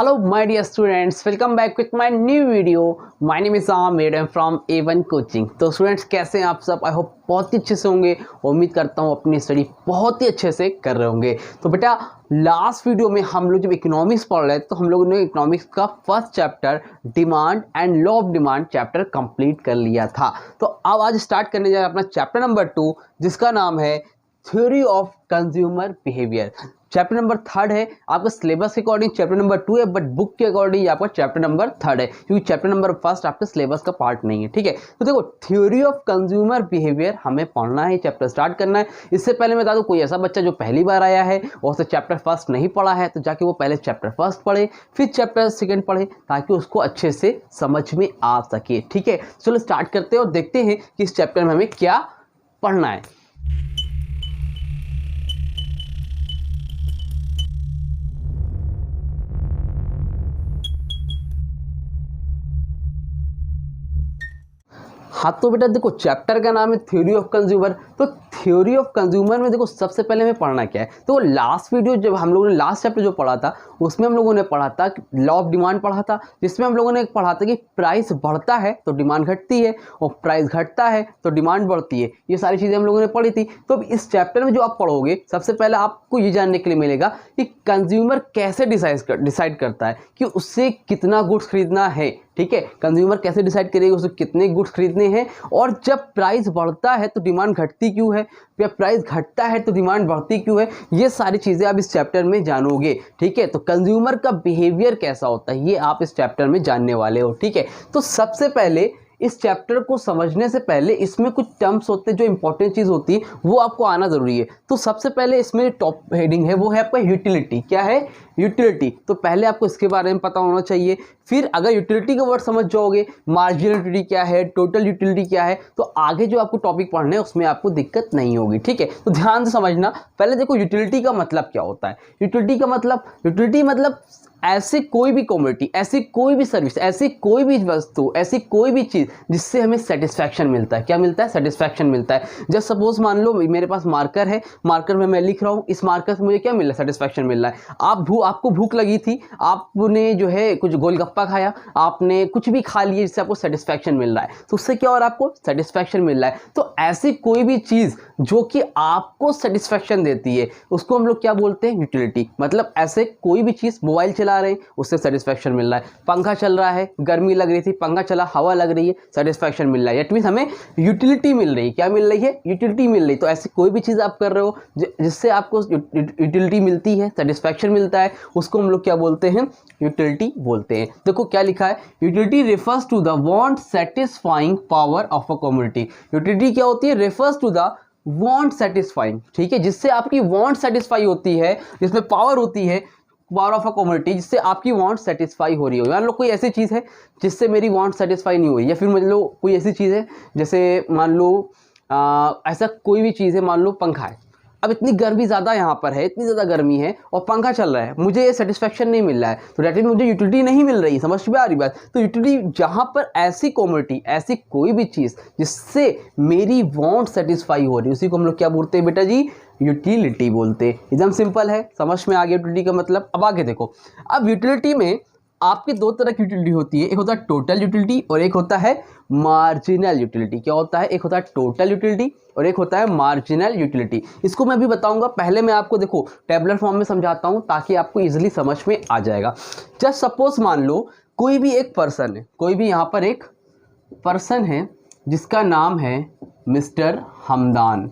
Hello my dear students, welcome back with my new video. My name is Amir and from A1 Coaching. तो students कैसे हैं आप सब? I hope बहुत ही अच्छे से होंगे। उम्मीद करता हूँ अपनी स्टडी बहुत ही अच्छे से कर रहे होंगे। तो बेटा लास्ट वीडियो में हम लोग जब इकोनॉमिक्स पढ़ रहे थे तो हम लोगों ने इकोनॉमिक्स का first chapter demand and law of demand chapter complete कर लिया था। तो अब आज स्टार्ट करने जा रहे हैं अपना चैप्टर नंबर 2 जिसका नाम है theory of consumer behaviour. Chapter number 3 है। आपका सिलेबस के अकॉर्डिंग चैप्टर नंबर 2 है, बट बुक के अकॉर्डिंग आपका चैप्टर नंबर 3 है, क्योंकि चैप्टर नंबर 1 आपके सिलेबस का पार्ट नहीं है। ठीक है, तो देखो थ्योरी ऑफ कंज्यूमर बिहेवियर हमें पढ़ना है, चैप्टर स्टार्ट करना है। इससे पहले मैं बता दूं, कोई ऐसा बच्चा जो पहली बार आया है और उसने चैप्टर 1 नहीं पढ़ा है तो जाके वो पहले चैप्टर 1 पढ़े फिर चैप्टर 2 पढ़े ताकि उसको अच्छे से समझ में आ सके। ठीक है, चलो स्टार्ट करते हैं और देखते हैं कि इस चैप्टर में हमें क्या पढ़ना है। हाँ तो बेटा देखो चैप्टर का नाम है थ्योरी ऑफ कंज्यूमर। तो थ्योरी ऑफ कंज्यूमर में देखो सबसे पहले हमें पढ़ना क्या है। तो लास्ट वीडियो जब हम लोगों ने लास्ट चैप्टर जो पढ़ा था उसमें हम लोगों ने पढ़ा था लॉ ऑफ डिमांड पढ़ा था, जिसमें हम लोगों ने पढ़ा था कि प्राइस बढ़ता है तो डिमांड घटती है और प्राइस घटता है तो डिमांड बढ़ती है। ये सारी चीज़ें हम लोगों ने पढ़ी थी। तो अब इस चैप्टर में जो आप पढ़ोगे सबसे पहले आपको ये जानने के लिए मिलेगा कि कंज्यूमर कैसे डिसाइड करता है कि उससे कितना गुड्स खरीदना है। ठीक है, कंज्यूमर कैसे डिसाइड करेगा उसे कितने गुड्स खरीदने हैं, और जब प्राइस बढ़ता है तो डिमांड घटती क्यों है, या प्राइस घटता है तो डिमांड बढ़ती क्यों है। ये सारी चीज़ें आप इस चैप्टर में जानोगे। ठीक है, तो कंज्यूमर का बिहेवियर कैसा होता है ये आप इस चैप्टर में जानने वाले हो। ठीक है, तो सबसे पहले इस चैप्टर को समझने से पहले इसमें कुछ टर्म्स होते हैं जो इंपॉर्टेंट चीज़ होती है वो आपको आना ज़रूरी है। तो सबसे पहले इसमें टॉप हेडिंग है वो है आपका यूटिलिटी। क्या है? यूटिलिटी। तो पहले आपको इसके बारे में पता होना चाहिए। फिर अगर यूटिलिटी का वर्ड समझ जाओगे, मार्जिनल यूटिलिटी क्या है, टोटल यूटिलिटी क्या है, तो आगे जो आपको टॉपिक पढ़ना है उसमें आपको दिक्कत नहीं होगी। ठीक है, तो ध्यान से समझना। पहले देखो यूटिलिटी का मतलब क्या होता है। यूटिलिटी मतलब ऐसी कोई भी कमोडिटी, ऐसी कोई भी सर्विस, ऐसी कोई भी वस्तु, ऐसी कोई भी चीज़ जिससे हमें सेटिस्फैक्शन मिलता है। क्या मिलता है? सेटिस्फैक्शन मिलता है। जब सपोज मान लो मेरे पास मार्कर है, मार्कर में मैं लिख रहा हूँ, इस मार्कर से मुझे क्या मिल रहा है? सेटिस्फैक्शन मिल रहा है। आपको भूख लगी थी, आपने जो है कुछ गोलगप्पा खाया, आपने कुछ भी खा लिया जिससे आपको सेटिस्फैक्शन मिल रहा है, तो उससे क्या हो रहा है? आपको सेटिस्फैक्शन मिल रहा है। तो ऐसी कोई भी चीज़ जो कि आपको सेटिस्फैक्शन देती है उसको हम लोग क्या बोलते हैं? यूटिलिटी। मतलब ऐसे कोई भी चीज़, मोबाइल चला रहे हैं उससे सेटिस्फैक्शन मिल रहा है, पंखा चल रहा है, गर्मी लग रही थी, पंखा चला, हवा लग रही है, सेटिस्फैक्शन मिल रहा है। इट मीन्स हमें यूटिलिटी मिल रही है। क्या मिल रही है? यूटिलिटी मिल रही है। तो ऐसी कोई भी चीज़ आप कर रहे हो जिससे आपको यूटिलिटी मिलती है, सेटिस्फैक्शन मिलता है, उसको हम लोग क्या बोलते हैं? यूटिलिटी बोलते हैं। देखो क्या लिखा है, utility refers to the want satisfying power of a commodity. Utility क्या होती है? Refers to the want satisfying. ठीक है, जिससे आपकी वांट सेटिस्फाई होती है, जिसमें पावर होती है, पावर ऑफ अ कमोडिटी, जिससे आपकी वांट सेटिस्फाई हो रही हो। मान लो कोई ऐसी चीज़ है जिससे मेरी वांट सेटिस्फाई नहीं हुई, या फिर मान लो कोई ऐसी चीज़ है जैसे मान लो ऐसा कोई भी चीज़ है, मान लो पंखा है। अब इतनी गर्मी ज़्यादा यहाँ पर है, इतनी ज़्यादा गर्मी है और पंखा चल रहा है, मुझे ये सेटिस्फैक्शन नहीं मिल रहा है, तो डेट मीन मुझे यूटिलिटी नहीं मिल रही है। समझ में आ रही बात? तो यूटिलिटी जहाँ पर ऐसी कमोडिटी, ऐसी कोई भी चीज़ जिससे मेरी वांट सेटिस्फाई हो रही है, उसी को हम लोग क्या बोलते हैं बेटा जी? यूटिलिटी बोलते हैं। एकदम सिंपल है, समझ में आ गया यूटिलिटी का मतलब। अब आगे देखो, अब यूटिलिटी में आपकी दो तरह की यूटिलिटी होती है, एक होता है टोटल यूटिलिटी और एक होता है मार्जिनल यूटिलिटी। क्या होता है? एक होता है टोटल यूटिलिटी और एक होता है मार्जिनल यूटिलिटी। इसको मैं भी बताऊंगा, पहले मैं आपको देखो टेबलर फॉर्म में समझाता हूं ताकि आपको इजीली समझ में आ जाएगा। जस्ट सपोज मान लो कोई भी एक पर्सन है, कोई भी यहाँ पर एक पर्सन है जिसका नाम है मिस्टर हमदान।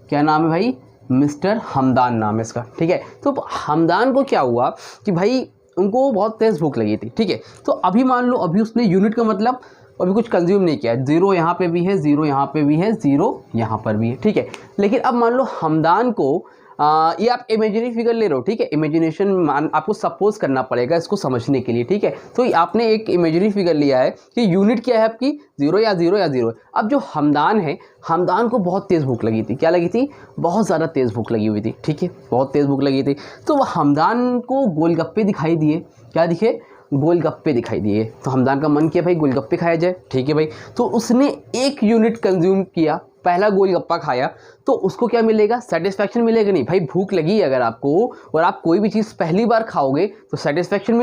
क्या नाम है भाई? मिस्टर हमदान नाम है इसका। ठीक है, तो हमदान को क्या हुआ कि भाई उनको बहुत तेज़ भूख लगी थी। ठीक है, तो अभी मान लो अभी उसने यूनिट का मतलब अभी कुछ कंज्यूम नहीं किया, 0 यहाँ पे भी है, 0 यहाँ पे भी है, 0 यहाँ पर भी है। ठीक है, लेकिन अब मान लो हमदान को ये आप इमेजिनरी फिगर ले रहे हो। ठीक है, इमेजिनेशन मान आपको सपोज करना पड़ेगा इसको समझने के लिए। ठीक है, तो आपने एक इमेजिनरी फिगर लिया है कि यूनिट क्या है आपकी? 0 या 0 या 0। अब जो हमदान है, हमदान को बहुत तेज़ भूख लगी थी। क्या लगी थी? बहुत ज़्यादा तेज़ भूख लगी हुई थी। ठीक है, बहुत तेज़ भूख लगी थी। तो वह हमदान को गोलगप्पे दिखाई दिए। क्या दिखे? गोलगप्पे दिखाई दिए। तो हमदान का मन किया भाई गोलगप्पे खाया जाए। ठीक है भाई, तो उसने 1 यूनिट कंज्यूम किया। पहला गोलगप्पा खाया तो उसको क्या मिलेगा, सेटिस्फैक्शन मिलेगा नहीं भाई। भूख लगी है अगर आपको और आप कोई भी चीज़ पहली बार खाओगे तो सेटिस्फैक्शन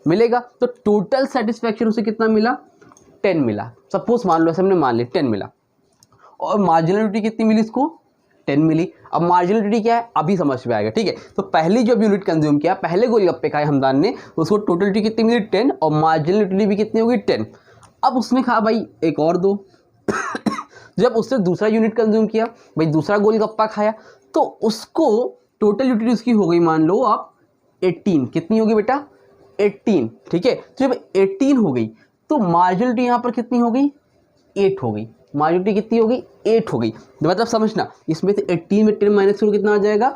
मिलेगा। तो टोटल सेटिस्फैक्शन उसे कितना मिला, 10 मिला। सपोज मान लो ऐसे हमने मान लिया 10 मिला, और मार्जिनलिटी कितनी मिली इसको, 10 मिली। अब मार्जिनलिटी क्या है अभी समझ में आएगा, ठीक है। तो पहली जब यूनिट कंज्यूम किया, पहले गोलगप्पे खाए हमदान ने, उसको टोटलिटी कितनी मिली 10, और मार्जिनलिटी भी कितनी होगी 10। अब उसने कहा भाई एक और दो जब उसने दूसरा यूनिट कंज्यूम किया, भाई दूसरा गोलगप्पा खाया, तो उसको टोटल यूटिलिटी उसकी हो गई मान लो आप 18। कितनी होगी बेटा, 18, ठीक है। तो जब 18 हो गई तो मार्जिनलिटी यहाँ पर कितनी हो गई, 8 हो गई। मार्जिनलिटी कितनी हो गई, 8 हो गई। तो मतलब समझना, इसमें से 18 में 10 माइनस करो कितना आ जाएगा,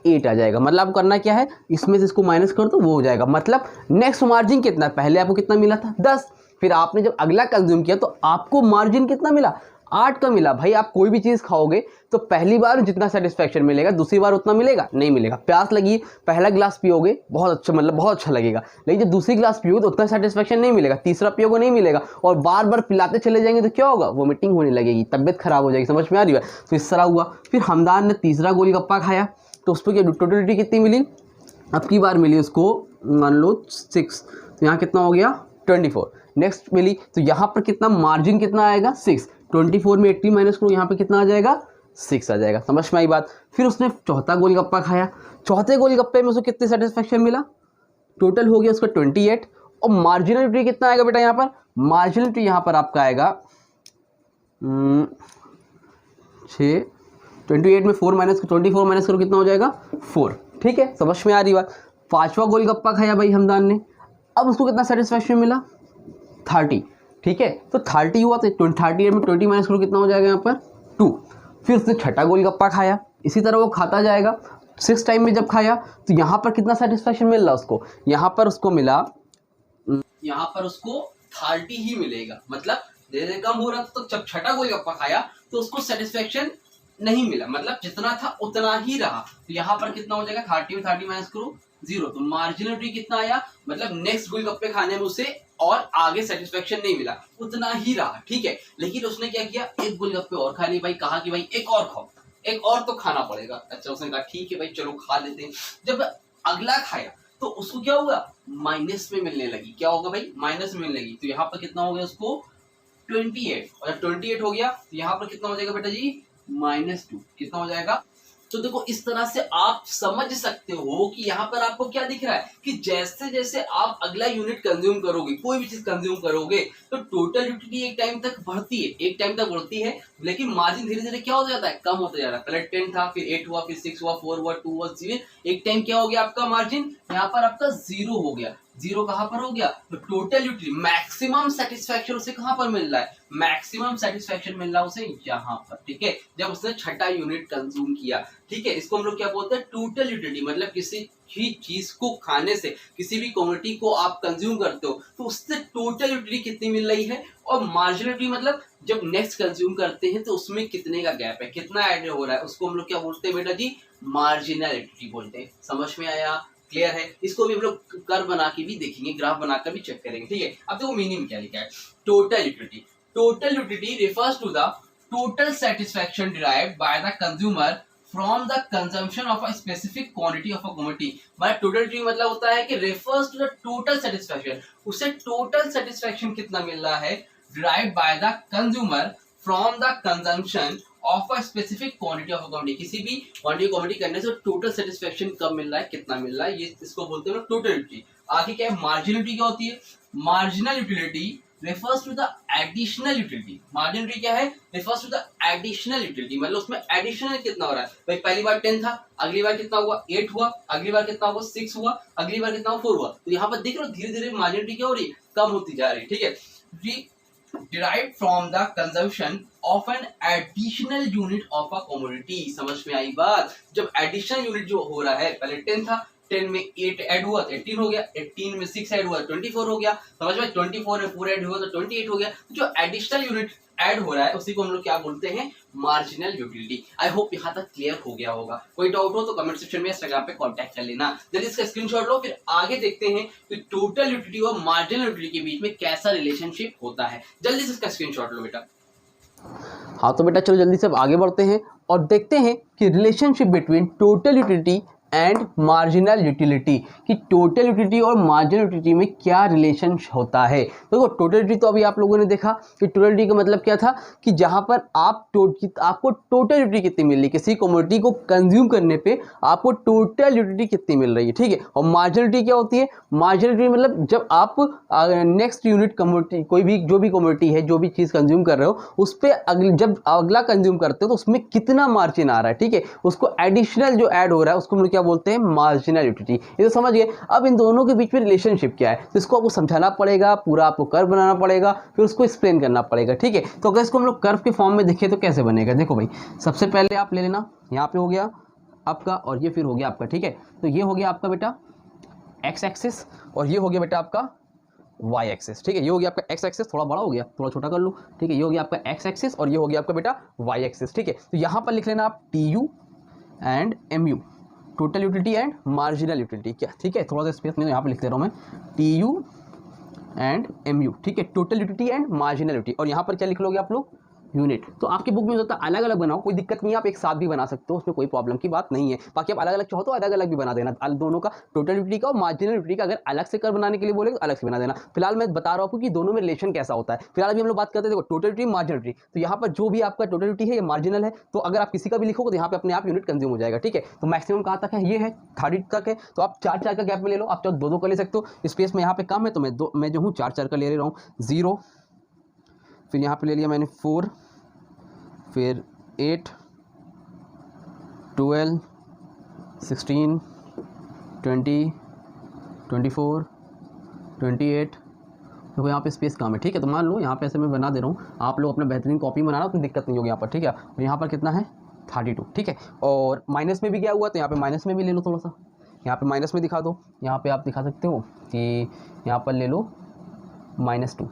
8 आ जाएगा। मतलब करना क्या है, इसमें से इसको माइनस कर दो वो हो जाएगा। मतलब नेक्स्ट मार्जिन कितना, पहले आपको कितना मिला था 10, फिर आपने जब अगला कंज्यूम किया तो आपको मार्जिन कितना मिला, 8 का मिला। भाई आप कोई भी चीज़ खाओगे तो पहली बार जितना सेटिस्फैक्शन मिलेगा दूसरी बार उतना मिलेगा नहीं मिलेगा। प्यास लगी, पहला ग्लास पियोगे बहुत अच्छा, मतलब बहुत अच्छा लगेगा, लेकिन जब दूसरी ग्लास पियोगे तो उतना सेटिस्फैक्शन नहीं मिलेगा, तीसरा पियोगे नहीं मिलेगा, और बार बार पिलाते चले जाएंगे तो क्या होगा, वोमिटिंग होने लगेगी, तबियत खराब हो जाएगी। समझ में आ रही है। तो इस तरह हुआ। फिर हमदान ने तीसरा गोलगप्पा खाया तो उस पर क्या टोटलिटी कितनी मिली, अब की बार मिली उसको मान लो 6, तो यहाँ कितना हो गया 24। नेक्स्ट मिली तो यहाँ पर कितना मार्जिन कितना आएगा 6, 24 में 80 माइनस करो, यहाँ पे कितना आ जाएगा 6 आ जाएगा। समझ में आई बात। फिर उसने चौथा गोलगप्पा खाया, चौथे गोलगप्पे में उसको कितनी सेटिस्फैक्शन मिला, टोटल हो गया उसका 28, और मार्जिनलिटी कितना आएगा बेटा यहाँ पर, मार्जिनलिटी यहाँ पर आपका आएगा 6, 28 में 4 माइनस 24 माइनस करो कितना हो जाएगा 4, ठीक है। समझ में आ रही बात। पांचवा गोलगप्पा खाया भाई हमदान ने, अब उसको कितना सेटिस्फैक्शन मिला 30, ठीक है। तो 30 हुआ तो 38 में 20 माइनस करो कितना हो जाएगा यहाँ पर 2। फिर उसने छठा गोलगप्पा खाया, इसी तरह वो खाता जाएगा। 6 टाइम में जब खाया तो यहाँ पर कितना सेटिस्फैक्शन मिल रहा उसको, यहाँ पर उसको मिला, यहाँ पर उसको 30 ही मिलेगा। मतलब धीरे कम हो रहा था, तो जब छठा गोलगप्पा खाया तो उसको सेटिस्फैक्शन नहीं मिला, मतलब जितना था उतना ही रहा। तो यहाँ पर कितना हो जाएगा 30 में 30 माइनस करो 0, तो मार्जिनलिटी कितना आया, मतलब नेक्स्ट गोलगप्पे खाने में उसे और आगे सेटिस्फैक्शन नहीं मिला, उतना ही रहा, ठीक है। लेकिन उसने क्या किया, एक गोलगप्पे और खा लिए भाई, कहा कि भाई एक और खाओ, एक और तो खाना पड़ेगा। अच्छा उसने कहा ठीक है भाई चलो खा लेते हैं। जब अगला खाया तो उसको क्या हुआ, माइनस में मिलने लगी। क्या होगा भाई, माइनस में मिलने लगी। तो यहाँ पर कितना हो गया उसको 28, और जब 28 हो गया तो यहाँ पर कितना हो जाएगा बेटा जी -2, कितना हो जाएगा। तो देखो इस तरह से आप समझ सकते हो कि यहाँ पर आपको क्या दिख रहा है कि जैसे जैसे आप अगला यूनिट कंज्यूम करोगे, कोई भी चीज कंज्यूम करोगे, तो टोटल यूटिलिटी एक टाइम तक बढ़ती है, लेकिन मार्जिन धीरे धीरे क्या हो जाता है, कम होता जा रहा है। पहले 10 था, फिर 8 हुआ, फिर 6 हुआ, 4 हुआ, 2 हुआ, 0, एक टाइम क्या हो गया आपका मार्जिन, यहाँ पर आपका 0 हो गया। 0 कहां पर हो गया, तो टोटल यूटिलिटी मैक्सिमम सेटिस्फैक्शन उसे कहां पर मिल रहा है, मैक्सिमम सेटिस्फैक्शन मिल रहा है उसे यहाँ पर, ठीक है, जब उसने छठा यूनिट कंज्यूम किया, ठीक है। इसको हम लोग क्या बोलते हैं, टोटल यूटिलिटी। मतलब किसी ही चीज को खाने से, किसी भी कमोडिटी को आप कंज्यूम करते हो तो उससे टोटल यूटिलिटी कितनी मिल रही है, और मार्जिनलिटी मतलब जब नेक्स्ट कंज्यूम करते हैं तो उसमें कितने का गैप है, कितना ऐड हो रहा है, उसको हम लोग क्या बोलते हैं बेटा जी, मार्जिनल यूटिलिटी बोलते हैं। समझ में आया, क्लियर है। इसको भी हम लोग कर्व बना के भी देखेंगे, ग्राफ बनाकर भी चेक करेंगे, ठीक है। अब देखो मीनिंग क्या लिखा है, total utility. Total utility refers to the total satisfaction derived by the consumer from the consumption of a specific quantity of a commodity. मतलब टोटल यूटिलिटी मतलब होता है कि refers to the total satisfaction, उसे total satisfaction कितना मिल रहा है, derived by the consumer from the consumption of a specific quantity of a commodity. किसी भी क्वांटिटी कमोडिटी करने से टोटल सेटिस्फैक्शन कब मिल रहा है, कितना मिल रहा है, ये इसको बोलते हैं टोटल यूटिलिटी। आगे क्या है, मार्जिनलिटी क्या होती है, marginal utility refers to the additional utility। मार्जिनलिटी क्या है, refers to the additional utility, मतलब उसमें additional कितना हो रहा है। भाई पहली बार 10 था, अगली बार कितना हुआ 8 हुआ, अगली बार कितना हुआ 6 हुआ, अगली बार कितना हुआ 4 हुआ। तो यहाँ पर देख रहे हो धीरे धीरे मार्जिनलिटी क्या हो रही है, कम होती जा रही है, ठीक है। derived from the consumption of an additional unit of a commodity। समझ में आई बात। जब additional unit जो हो रहा है, पहले 10 था, 10 में 8 ऐड हुआ तो 18 हो गया, 18 में 6 ऐड हुआ 24 हो गया, समझ में, 24 में 4 ऐड हुआ तो 28 हो गया। जो एडिशनल यूनिट ऐड हो रहा है उसी को हम लोग क्या बोलते हैं, मार्जिनल यूटिलिटी। आई होप यहाँ तक क्लियर हो गया होगा। कोई डाउट हो तो कमेंट सेक्शन में इंस्टाग्राम पे कांटेक्ट कर लेना। जल्दी इसका स्क्रीनशॉट लो, फिर आगे देखते हैं कि टोटल यूटिलिटी और मार्जिनल यूटिलिटी के बीच में कैसा रिलेशनशिप होता है। जल्दी से इसका स्क्रीनशॉट लो बेटा। हाँ तो बेटा चलो जल्दी से अब आगे बढ़ते हैं और देखते हैं कि relationship between total utility and marginal utility, कि टोटल यूटिलिटी और मार्जिनल यूटिलिटी में क्या रिलेशन होता है। देखो टोटल यूटिलिटी तो अभी आप लोगों ने देखा कि टोटल यूटिलिटी का मतलब क्या था कि जहां पर आपको टोटल यूटिलिटी कितनी मिल रही है, किसी कमोडिटी को कंज्यूम करने पे आपको टोटल यूटिलिटी कितनी मिल रही है, ठीक है। और मार्जिनल यूटिलिटी क्या होती है, मार्जिनल यूटिलिटी मतलब जब आप नेक्स्ट यूनिट कमोडिटी कोई भी जो भी कमोडिटी है, जो भी चीज़ कंज्यूम कर रहे हो उस पर जब अगला कंज्यूम करते हो तो उसमें कितना मार्जिन आ रहा है, ठीक है, उसको एडिशनल जो ऐड हो रहा है उसको हम क्या बोलते हैं, मार्जिनल यूटिलिटी। ये तो समझ गए। अब इन दोनों के बीच में रिलेशनशिप क्या है, तो इसको आपको समझाना पड़ेगा, पूरा आपको कर्व बनाना पड़ेगा, फिर उसको एक्सप्लेन करना पड़ेगा, ठीक है। तो अगर इसको हम लोग कर्व के फॉर्म में देखें तो कैसे बनेगा, देखो भाई सबसे पहले आप ले लेना, यहाँ पे हो गया आपका और ये फिर हो गया आपका, ठीक है। तो ये हो गया आपका बेटा एक्स एक्सिस और ये हो गया बेटा आपका वाई एक्सिस, ठीक है। ये हो गया आपका एक्स एक्सिस, थोड़ा बड़ा हो गया, थोड़ा छोटा कर लो, ठीक है। ये हो गया आपका एक्स एक्सिस और ये हो गया आपका बेटा वाई एक्सिस, ठीक है। तो यहाँ पर लिख लेना आप T U and M U, total utility and marginal utility, क्या, ठीक है। थोड़ा सा स्पेस में यहाँ पे लिख दे रहा हूँ मैं, T U and M U, ठीक है, total utility and marginal utility. और यहाँ पर क्या लिख लोगे आप लोग, यूनिट। तो आपकी बुक में होता है अलग अलग बनाओ, कोई दिक्कत नहीं है, आप एक साथ भी बना सकते हो, उसमें कोई प्रॉब्लम की बात नहीं है। बाकी आप अलग अलग चाहो तो अलग अलग भी बना देना, दोनों का, टोटल यूटिलिटी का और मार्जिनल यूटिलिटी का। अगर अलग से कर बनाने के लिए बोले तो अलग से बना देना। फिलहाल मैं बता रहा हूँ कि दोनों में रिलेशन कैसा होता है। फिलहाल अभी हम लोग बात करते हैं देखो टोटल यूटिलिटी मार्जिनल यूटिलिटी। तो यहाँ पर जो भी आपका टोटल यूटिलिटी है ये मार्जिनल है, तो अगर आप किसी का भी लिखोगे तो यहाँ पे अपने आप यूनिट कंज्यूम हो जाएगा, ठीक है। तो मैक्सिमम कहाँ तक है, ये है 30 तक है, तो आप 4 का गैप में ले लो, आप चाहो 2 का ले सकते हो। स्पेस में यहाँ पे कम है तो मैं जो हूँ 4 का ले रहा हूँ, 0, फिर यहाँ पे ले लिया मैंने 4, फिर 8, 12, 16, 20, 24, 28। देखो यहाँ पे स्पेस कम है, ठीक है। तो मान लो यहाँ पे ऐसे मैं बना दे रहा हूँ, आप लोग अपना बेहतरीन कॉपी बनाना, तो दिक्कत नहीं होगी यहाँ पर, ठीक है। और यहाँ पर कितना है 32, ठीक है। और माइनस में भी गया हुआ तो यहाँ पे माइनस में भी ले लो, थोड़ा सा यहाँ पे माइनस में दिखा दो। यहाँ पे आप दिखा सकते हो कि यहाँ पर ले लो -2,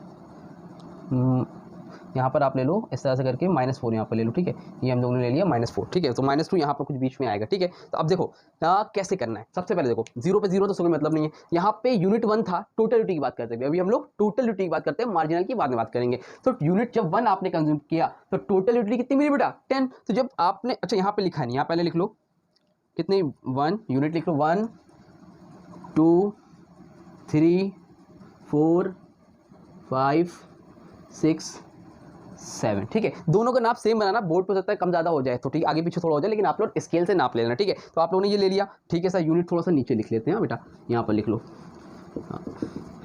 यहाँ पर आप ले लो इस तरह से करके -4 यहाँ पर ले लो, ठीक है। ये हम लोगों ने ले लिया -4, ठीक है। तो -2 यहाँ पर कुछ बीच में आएगा, ठीक है। तो अब देखो कैसे करना है। सबसे पहले देखो 0 पे 0 तो कोई मतलब नहीं है। यहाँ पे यूनिट 1 था, टोटल यूटिलिटी की बात करते हैं, अभी हम लोग टोटल यूटिलिटी की बात करते हैं, मार्जिनल की बाद में बात करेंगे। तो यूनिट जब 1 आपने कंज्यूम किया तो टोटल यूटिलिटी कितनी मिली बेटा, 10। तो जब आपने, अच्छा यहाँ पे लिखा है नहीं, यहाँ पहले लिख लो कितनी, 1 यूनिट लिख लो, 1 2 3 4 5 6 7, ठीक है। दोनों का नाप सेम बनाना, बोर्ड पे हो सकता है कम ज़्यादा हो जाए तो ठीक है, आगे पीछे थोड़ा हो जाए, लेकिन आप लोग स्केल से नाप ले लेना, ठीक है। तो आप लोगों ने ये ले लिया, ठीक है सर। यूनिट थोड़ा सा नीचे लिख लेते हैं बेटा, यहाँ पर लिख लो, हाँ,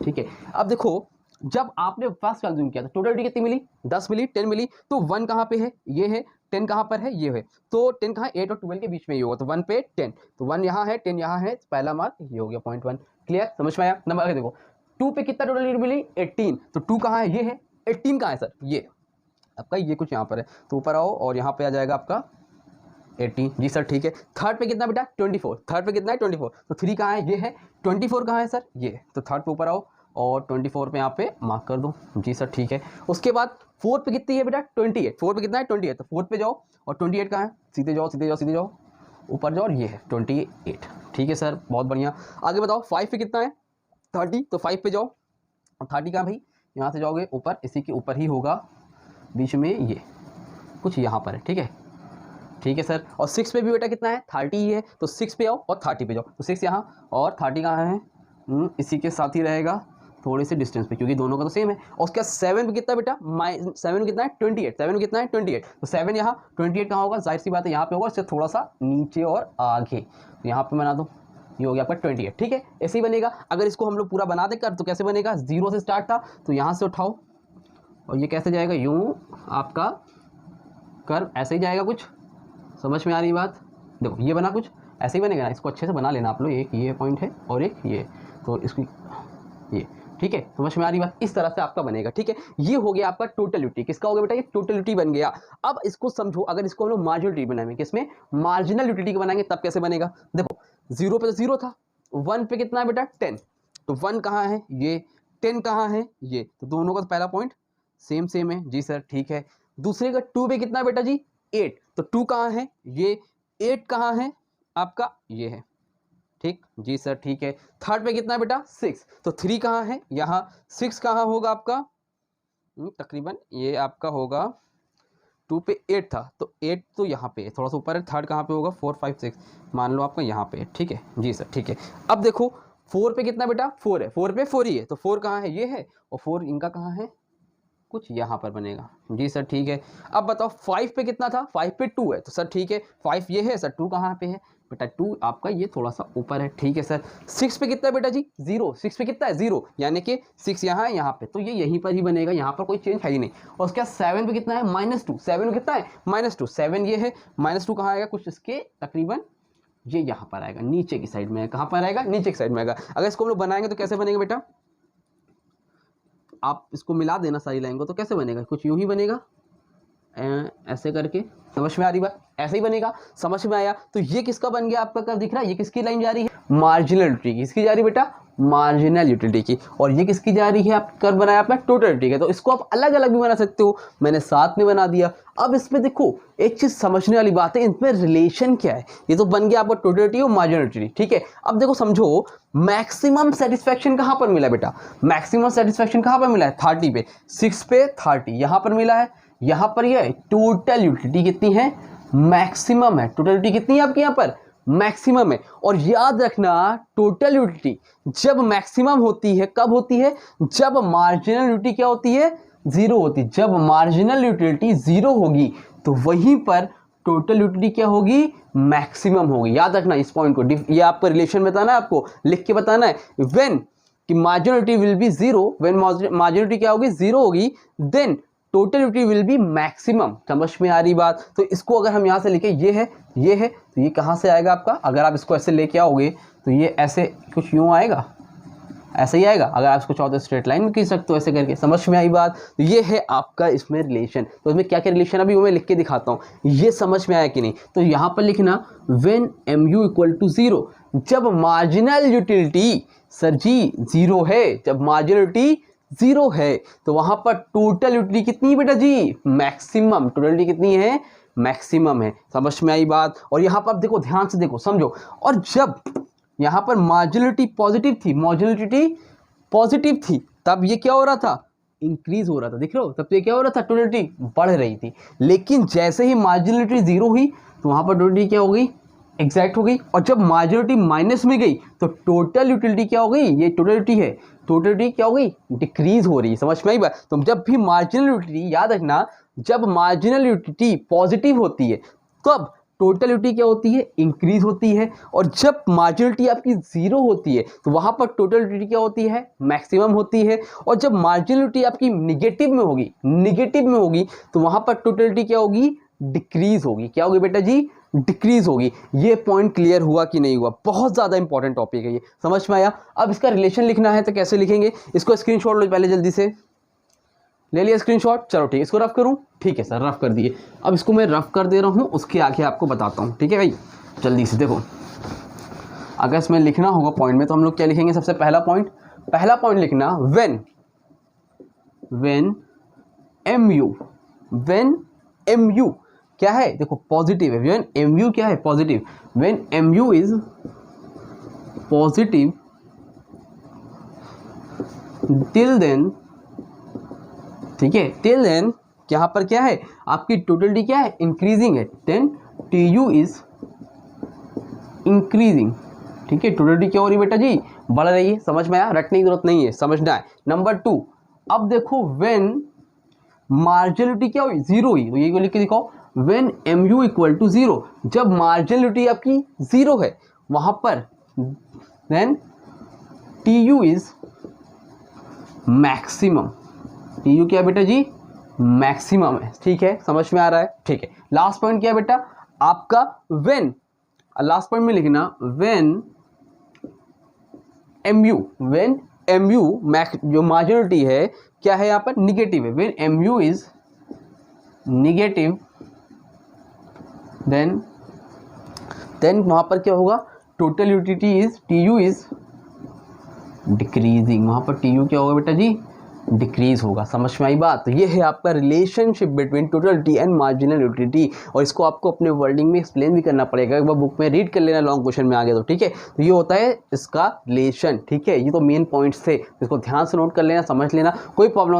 ठीक है। अब देखो जब आपने फर्स्ट कंज्यूम किया तो टोटल यूटिलिटी कितनी मिली, 10 मिली, 10 मिली। तो 1 कहाँ पे है, ये है, 10 कहाँ पर है, ये है। तो 10 कहाँ, 8 और 12 के बीच में ये होगा, तो 1 पे 10, तो 1 यहाँ है, 10 यहाँ है, पहला मार्क ये हो गया 0.1। क्लियर, समझ में आया। नंबर आगे देखो 2 पे कितना टोटल यूटिलिटी मिली, 18। तो 2 कहाँ है, ये है, 18 कहाँ है सर, ये आपका, ये कुछ यहाँ पर है। तो ऊपर आओ और यहाँ पे आ जाएगा आपका 18, जी सर, ठीक है। थर्ड पे कितना बेटा, 24, थर्ड पे कितना है 24। तो 3 कहाँ है, ये है, 24 कहाँ है सर, ये। तो थर्ड पे ऊपर आओ और 24 पे यहाँ पे मार्क कर दो, जी सर, ठीक है। उसके बाद 4 पे कितनी है बेटा, 28, 4 पे कितना है 28। तो 4 पे जाओ और 28 कहाँ है, सीधे जाओ सीधे जाओ सीधे जाओ, ऊपर जाओ और ये है 28, ठीक है सर, बहुत बढ़िया। आगे बताओ 5 पे कितना है, 30। तो 5 पे जाओ और 30 कहाँ भाई, यहाँ से जाओगे ऊपर, इसी के ऊपर ही होगा, बीच में ये कुछ यहाँ पर है, ठीक है, ठीक है सर। और 6 पे भी बेटा कितना है, 30 ही है। तो 6 पे आओ और 30 पे जाओ, तो 6 यहाँ और 30 कहाँ है, इसी के साथ ही रहेगा, थोड़ी सी डिस्टेंस पे, क्योंकि दोनों का तो सेम है। और उसके बाद 7 पे कितना बेटा, 7 में कितना है 28, 7 में कितना है 28। तो 7 यहाँ, 28 कहाँ होगा, जाहिर सी बात है यहाँ पे होगा, इससे थोड़ा सा नीचे और आगे, तो यहाँ पे बना दो, ये हो गया आपका 28, ठीक है। ऐसे ही बनेगा। अगर इसको हम लोग पूरा बना दे कर तो कैसे बनेगा, 0 से स्टार्ट था तो यहाँ से उठाओ और ये कैसे जाएगा, यूँ आपका कर्व ऐसे ही जाएगा, कुछ समझ में आ रही बात। देखो ये बना, कुछ ऐसे ही बनेगा ना, इसको अच्छे से बना लेना आप लोग, एक ये पॉइंट है और एक ये, तो इसकी ये, ठीक है, समझ में आ रही बात। इस तरह से आपका बनेगा, ठीक है। ये हो गया आपका टोटल यूटिलिटी, किसका हो गया बेटा, ये टोटल यूटिलिटी बन गया। अब इसको समझो, अगर इसको हम लोग मार्जिनल यूटिलिटी बनाएंगे, किसमें, मार्जिनल यूटिलिटी बनाएंगे, तब कैसे बनेगा। देखो 0 पे तो 0 था, 1 पे कितना है बेटा 10, तो 1 कहाँ है, ये, 10 कहाँ है, ये। तो दोनों का पहला पॉइंट सेम सेम है, जी सर, ठीक है। दूसरे का 2 पे कितना है बेटा जी, 8। तो 2 कहाँ है, ये, 8 कहाँ है आपका, ये है, ठीक, जी सर, ठीक है। थर्ड पे कितना है बेटा 6। तो 3 कहाँ है, यहाँ 6 कहाँ होगा आपका, तकरीबन ये आपका होगा 2 पे 8 था, तो 8 तो यहाँ पे थोड़ा सा ऊपर है, थर्ड कहाँ पे होगा, 4 5 6 मान लो आपका यहाँ पे, ठीक है जी सर, ठीक है। अब देखो 4 पे कितना बेटा, 4 है, 4 पे 4 ही है, तो 4 कहाँ है, ये है, और 4 इनका कहाँ है, कुछ यहाँ पर बनेगा, जी सर ठीक है। अब बताओ 5 पे कितना था, 5 पे 2 है, तो सर ठीक है 5 ये है सर, 2 कहाँ पे है बेटा, 2 आपका ये थोड़ा सा ऊपर है, ठीक है सर। 6 पे कितना है बेटा जी, 0, 6 पे कितना है 0, यानी कि 6 यहाँ है यहाँ पे, तो ये यहीं पर ही बनेगा, यहाँ पर कोई चेंज है ही नहीं। और उसके बाद 7 पे कितना है, -2, 7 पे कितना है -2, 7 ये है, -2 कहाँ आएगा, कुछ इसके तकरीबन ये यहाँ पर आएगा, नीचे की साइड में, कहाँ पर आएगा, नीचे की साइड में आएगा। अगर इसको हम लोग बनाएंगे तो कैसे बनेगा बेटा, आप इसको मिला देना सारी लाइन को, तो कैसे बनेगा, कुछ यूं ही बनेगा, ऐसे करके, समझ में आ रही बात, ऐसे ही बनेगा, समझ में आया। तो ये किसका बन गया आपका, कर दिख रहा है, ये किसकी लाइन जा रही है, मार्जिनल यूटिलिटी की, किसकी जा रही है बेटा, मार्जिनल यूटिलिटी की, और ये किसकी जा रही है, आप कर बनाया आपका टोटल यूटिलिटी का। तो इसको आप अलग अलग भी बना सकते हो, मैंने साथ में बना दिया। अब इसमें देखो एक चीज समझने वाली बात है, इनमें रिलेशन क्या है, ये तो बन गया आपका टोटल यूटिलिटी और मार्जिनल यूटिलिटी, ठीक है। अब देखो समझो, मैक्सिमम सेटिस्फेक्शन कहां पर मिला बेटा, मैक्सिमम सेटिस्फेक्शन कहां पर मिला है, 30 पे, 6 पे 30 यहां पर मिला है, यहां पर ये टोटल यूटिलिटी कितनी है, मैक्सिमम है, टोटल यूटिलिटी कितनी है आपके यहां पर, मैक्सिमम है। और याद रखना टोटल यूटिलिटी जब मैक्सिमम होती है, कब होती है, जब मार्जिनल यूटिलिटी क्या होती है, 0 होती है। जब मार्जिनल यूटिलिटी 0 होगी तो वहीं पर टोटल यूटिलिटी क्या होगी, मैक्सिमम होगी। याद रखना इस पॉइंट को, ये आपको रिलेशन बताना है, आपको लिख के बताना है, व्हेन कि marginal utility will be 0, when marginal utility क्या होगी, 0 होगी, then total utility will be maximum. समझ में आ रही बात। तो इसको अगर हम यहाँ से लिखे, ये है तो ये कहाँ से आएगा आपका, अगर आप इसको ऐसे लेके आओगे तो ये ऐसे कुछ यूँ आएगा, ऐसे ही आएगा। अगर आप इसको चाहो तो स्ट्रेट लाइन में खींच सकते हो ऐसे करके, समझ में आई बात। तो ये है आपका इसमें रिलेशन। तो इसमें क्या क्या रिलेशन अभी वो मैं लिख के दिखाता हूँ, ये समझ में आया कि नहीं। तो यहाँ पर लिखना व्हेन mu = 0, जब मार्जिनल यूटिलिटी सर जी 0 है, जब मार्जिनल यूटिलिटी 0 है तो वहां पर टोटल यूटिलिटी कितनी है बेटा जी, मैक्सिमम। टोटल यूटिलिटी कितनी है, मैक्सिमम है। समझ में आई बात। और यहाँ पर देखो, ध्यान से देखो, समझो। और जब यहाँ पर मार्जिनल यूटिलिटी पॉजिटिव थी, मार्जिनल यूटिलिटी पॉजिटिव थी, तब ये क्या हो रहा था, इंक्रीज हो रहा था। देख रहे हो, तब तो ये क्या हो रहा था, टोटल यूटिलिटी बढ़ रही थी। लेकिन जैसे ही मार्जिनल यूटिलिटी 0 हुई तो वहां पर टोटल यूटिलिटी क्या हो गई, एग्जैक्ट हो गई। और जब मार्जिनल यूटिलिटी माइनस में गई तो टोटल यूटिलिटी क्या हो गई, ये टोटल यूटिलिटी है, टोटल यूटिलिटी क्या हो गई, डिक्रीज हो रही है। समझ में आई बात। तो जब भी मार्जिनल यूटिलिटी, याद रखना, जब मार्जिनल यूटिलिटी पॉजिटिव होती है तब टोटल यूटिलिटी क्या होती है, इंक्रीज होती है। और जब मार्जिनल यूटिलिटी आपकी 0 होती है तो वहां पर टोटल यूटिलिटी क्या होती है, मैक्सिमम होती है। और जब मार्जिनल यूटिलिटी आपकी निगेटिव में होगी तो वहां पर टोटल यूटिलिटी क्या होगी, डिक्रीज होगी। क्या होगी बेटा जी, डिक्रीज होगी। ये पॉइंट क्लियर हुआ कि नहीं हुआ, बहुत ज्यादा इंपॉर्टेंट टॉपिक है ये, समझ में आया। अब इसका रिलेशन लिखना है तो कैसे लिखेंगे, इसको स्क्रीनशॉट लो पहले, जल्दी से ले लिया स्क्रीनशॉट, चलो ठीक है। इसको रफ करूं, ठीक है सर रफ कर दिए। अब इसको मैं रफ कर दे रहा हूं, उसके आगे आपको बताता हूं, ठीक है भाई। जल्दी से देखो, अगर इसमें लिखना होगा पॉइंट में तो हम लोग क्या लिखेंगे, सबसे पहला पॉइंट लिखना व्हेन mu क्या है, देखो पॉजिटिव है, व्हेन mu क्या है, positive, when mu is positive till then, ठीक है, टिल देन यहाँ पर क्या है आपकी टोटलिटी क्या है, इंक्रीजिंग है, देन tu इज इंक्रीजिंग, ठीक है। टोटलिटी क्या हो रही है बेटा जी, बढ़ रही है। समझ में आया, रटने की जरूरत नहीं है, समझना है। नंबर 2, अब देखो व्हेन मार्जिनलिटी क्या हुई, 0 हुई, तो ये लिख के दिखाओ, व्हेन mu = 0, जब मार्जिनलिटी आपकी 0 है वहां पर then tu is maximum. tu क्या बेटा जी, मैक्सिमम है, ठीक है, समझ में आ रहा है, ठीक है। लास्ट पॉइंट क्या है बेटा आपका, व्हेन, लास्ट पॉइंट में लिखना व्हेन mu मैक्स, जो मार्जिनलिटी है क्या है यहाँ पर, निगेटिव है, when mu is negative then वहां पर क्या होगा, total utility is tu is decreasing. वहां पर tu क्या होगा बेटा जी, डिक्रीज होगा। समझ में आई बात। तो ये है आपका relationship between totality and marginal utility. और इसको आपको अपने वर्डिंग में एक्सप्लेन भी करना पड़ेगा, एक बार बुक में रीड कर लेना, लॉन्ग क्वेश्चन में आ गया तो, ठीक है। तो ये होता है इसका रिलेशन, ठीक है। ये तो मेन पॉइंट्स थे, इसको ध्यान से नोट कर लेना, समझ लेना, कोई प्रॉब्लम